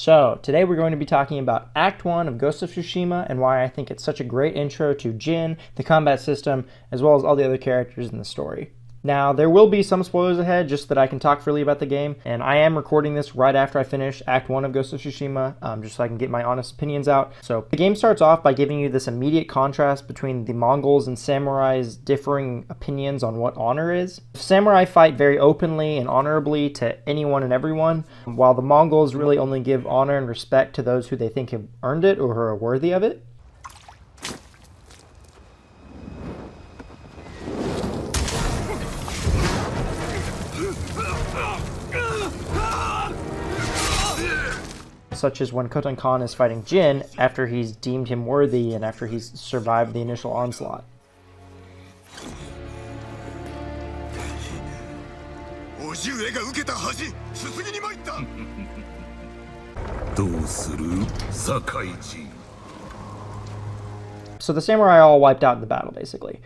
So, today we're going to be talking about Act 1 of Ghost of Tsushima and why I think it's such a great intro to Jin, the combat system, as well as all the other characters in the story. Now, there will be some spoilers ahead, just that I can talk freely about the game, and I am recording this right after I finish Act 1 of Ghost of Tsushima, just so I can get my honest opinions out. So, the game starts off by giving you this immediate contrast between the Mongols and samurais' differing opinions on what honor is. Samurai fight very openly and honorably to anyone and everyone, while the Mongols really only give honor and respect to those who they think have earned it or who are worthy of it. Such as when Khotun Khan is fighting Jin after he's deemed him worthy and after he's survived the initial onslaught. So the samurai all wiped out in the battle, basically.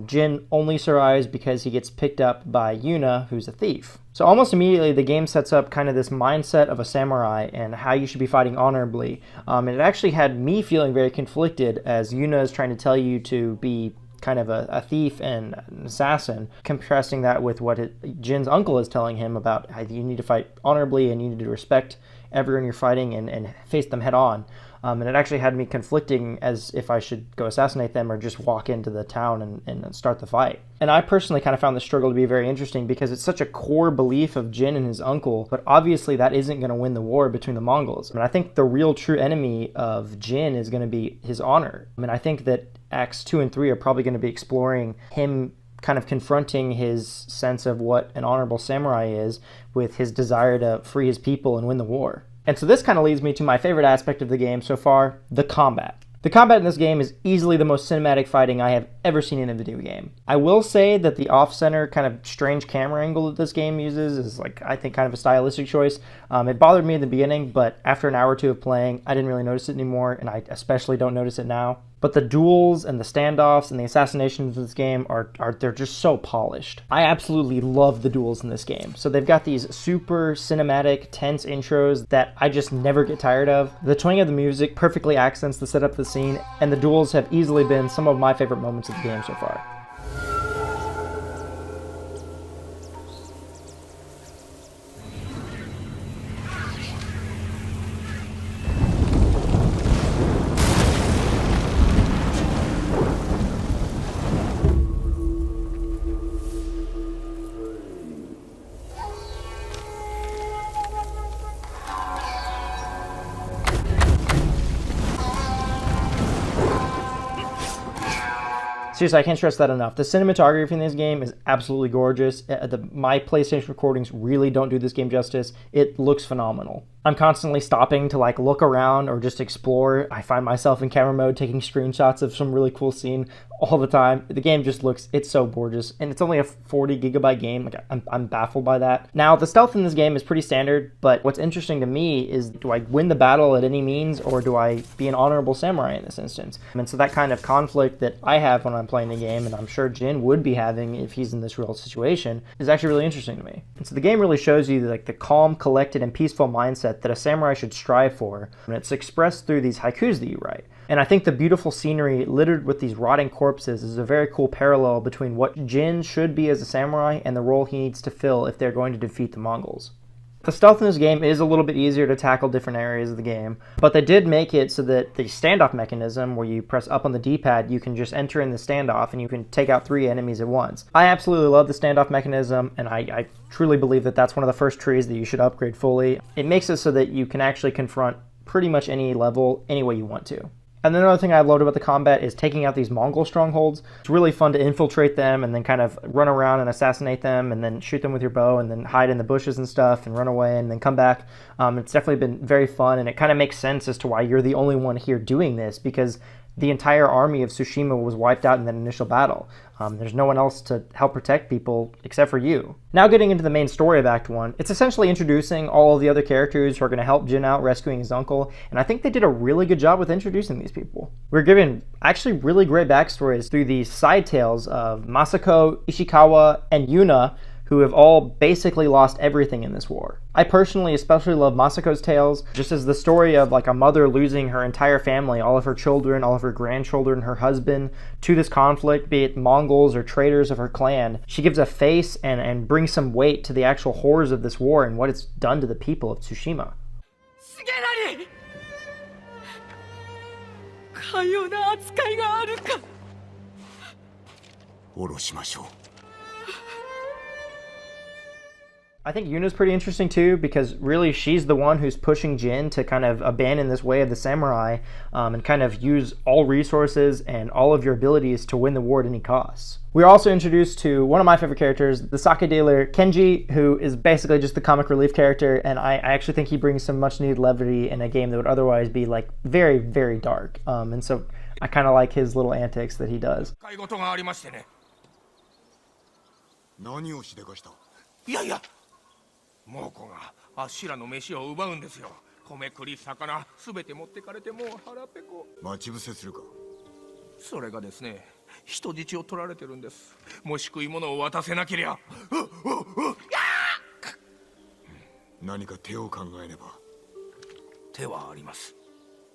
Jin only survives because he gets picked up by Yuna, who's a thief. So almost immediately, the game sets up kind of this mindset of a samurai and how you should be fighting honorably. And it actually had me feeling very conflicted as Yuna is trying to tell you to be kind of a thief and an assassin, contrasting that with what Jin's uncle is telling him about how you need to fight honorably and you need to respect everyone you're fighting and face them head on. And it actually had me conflicting as if I should go assassinate them or just walk into the town and start the fight. And I personally kind of found the struggle to be very interesting because it's such a core belief of Jin and his uncle, but obviously that isn't going to win the war between the Mongols. I mean, I think the real true enemy of Jin is going to be his honor. I mean, I think that Acts 2 and 3 are probably going to be exploring him kind of confronting his sense of what an honorable samurai is with his desire to free his people and win the war. And so this kind of leads me to my favorite aspect of the game so far, the combat. The combat in this game is easily the most cinematic fighting I have ever seen in a video game. I will say that the off-center kind of strange camera angle that this game uses is I think kind of a stylistic choice. It bothered me in the beginning, but after an hour or two of playing, I didn't really notice it anymore, and I especially don't notice it now. But the duels and the standoffs and the assassinations in this game they're just so polished. I absolutely love the duels in this game. So they've got these super cinematic, tense intros that I just never get tired of. The twang of the music perfectly accents the setup of the scene, and the duels have easily been some of my favorite moments of the game so far. Seriously, I can't stress that enough. The cinematography in this game is absolutely gorgeous. My PlayStation recordings really don't do this game justice. It looks phenomenal. I'm constantly stopping to look around or just explore. I find myself in camera mode taking screenshots of some really cool scene all the time. The game just it's so gorgeous, and it's only a 40 gigabyte game. I'm baffled by that. Now, the stealth in this game is pretty standard, but what's interesting to me is, do I win the battle at any means, or do I be an honorable samurai in this instance? And so that kind of conflict that I have when I'm playing the game, and I'm sure Jin would be having if he's in this real situation, is actually really interesting to me. And so the game really shows you the calm, collected, and peaceful mindset that a samurai should strive for, and it's expressed through these haikus that you write. And I think the beautiful scenery littered with these rotting corpses is a very cool parallel between what Jin should be as a samurai and the role he needs to fill if they're going to defeat the Mongols. The stealth in this game is a little bit easier to tackle different areas of the game, but they did make it so that the standoff mechanism, where you press up on the D-pad, you can just enter in the standoff and you can take out 3 enemies at once. I absolutely love the standoff mechanism, and I truly believe that that's one of the first trees that you should upgrade fully. It makes it so that you can actually confront pretty much any level any way you want to. And then another thing I loved about the combat is taking out these Mongol strongholds. It's really fun to infiltrate them and then kind of run around and assassinate them and then shoot them with your bow and then hide in the bushes and stuff and run away and then come back. It's definitely been very fun, and it kind of makes sense as to why you're the only one here doing this, because the entire army of Tsushima was wiped out in that initial battle. There's no one else to help protect people except for you. Now getting into the main story of Act 1, it's essentially introducing all of the other characters who are going to help Jin out rescuing his uncle, and I think they did a really good job with introducing these people. We're given actually really great backstories through these side tales of Masako, Ishikawa, and Yuna, who have all basically lost everything in this war. I personally especially love Masako's tales, just as the story of like a mother losing her entire family, all of her children, all of her grandchildren, her husband, to this conflict, be it Mongols or traitors of her clan. She gives a face and brings some weight to the actual horrors of this war and what it's done to the people of Tsushima. かような扱いがあるか。下ろしましょう。 I think Yuna's pretty interesting too, because really she's the one who's pushing Jin to kind of abandon this way of the samurai and kind of use all resources and all of your abilities to win the war at any cost. We're also introduced to one of my favorite characters, the sake dealer Kenji, who is basically just the comic relief character, and I actually think he brings some much needed levity in a game that would otherwise be like very, very dark. And so I kind of like his little antics that he does. 何をしでかした？いやいや、猛虎があっしらの飯を奪うんですよ。米栗魚すべて持ってかれてもう腹ペコ。待ち伏せするか。それがですね、人質を取られてるんです。もし食い物を渡せなけりゃ。何か手を考えねば。手はあります。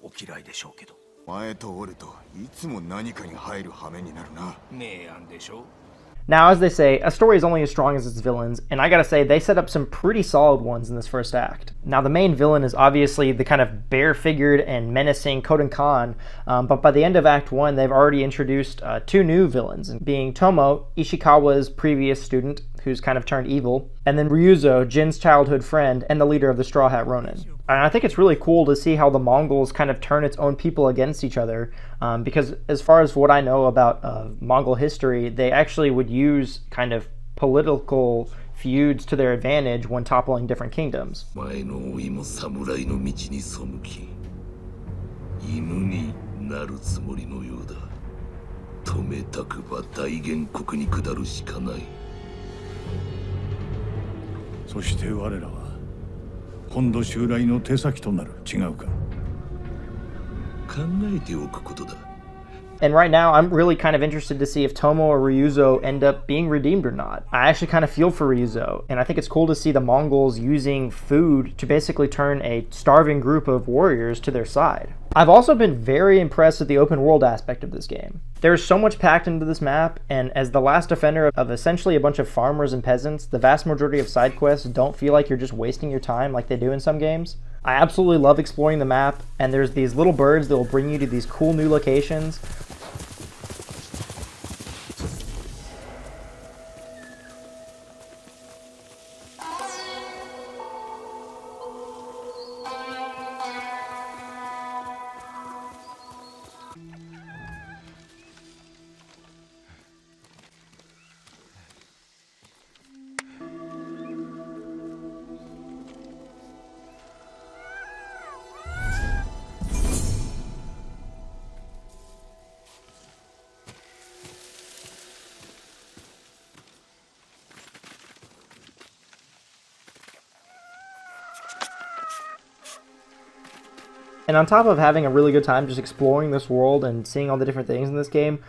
お嫌いでしょうけど。前とおるといつも何かに入る羽目になるな。明暗でしょう。 Now, as they say, a story is only as strong as its villains, and I gotta say, they set up some pretty solid ones in this first act. Now, the main villain is obviously the kind of bare-figured and menacing Koden Khan, but by the end of Act 1, they've already introduced two new villains, being Tomo, Ishikawa's previous student, who's kind of turned evil, and then Ryuzo, Jin's childhood friend, and the leader of the Straw Hat Ronin. And I think it's really cool to see how the Mongols kind of turn its own people against each other, because as far as what I know about Mongol history, they actually would use kind of political feuds to their advantage when toppling different kingdoms. And right now, I'm really kind of interested to see if Tomo or Ryuzo end up being redeemed or not. I actually kind of feel for Ryuzo, and I think it's cool to see the Mongols using food to basically turn a starving group of warriors to their side. I've also been very impressed with the open world aspect of this game. There's so much packed into this map, and as the last defender of essentially a bunch of farmers and peasants, the vast majority of side quests don't feel like you're just wasting your time like they do in some games. I absolutely love exploring the map, and there's these little birds that will bring you to these cool new locations. And on top of having a really good time just exploring this world and seeing all the different things in this game,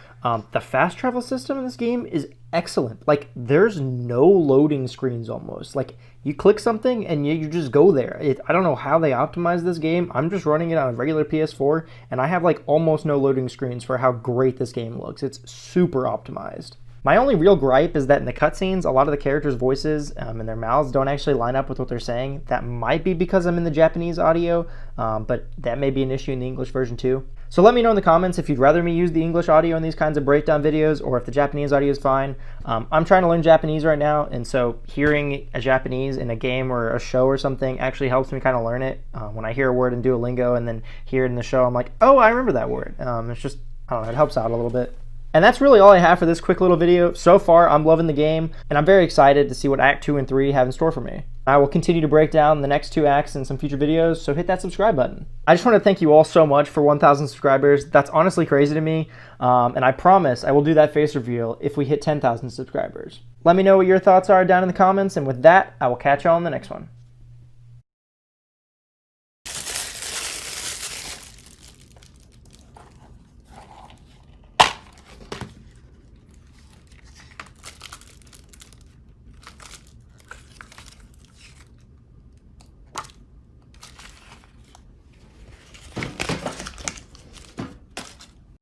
the fast travel system in this game is excellent. Like, there's no loading screens almost. Like, you click something and you just go there. I don't know how they optimize this game. I'm just running it on a regular PS4, and I have like almost no loading screens for how great this game looks. It's super optimized. My only real gripe is that in the cutscenes, a lot of the characters' voices and their mouths don't actually line up with what they're saying. That might be because I'm in the Japanese audio, but that may be an issue in the English version too. So let me know in the comments if you'd rather me use the English audio in these kinds of breakdown videos, or if the Japanese audio is fine. I'm trying to learn Japanese right now, and so hearing a Japanese in a game or a show or something actually helps me kind of learn it. When I hear a word in Duolingo and then hear it in the show, I'm like, oh, I remember that word. It's just, I don't know, it helps out a little bit. And that's really all I have for this quick little video. So far, I'm loving the game, and I'm very excited to see what Act 2 and 3 have in store for me. I will continue to break down the next 2 acts in some future videos, so hit that subscribe button. I just want to thank you all so much for 1,000 subscribers. That's honestly crazy to me, and I promise I will do that face reveal if we hit 10,000 subscribers. Let me know what your thoughts are down in the comments, and with that, I will catch you all in the next one.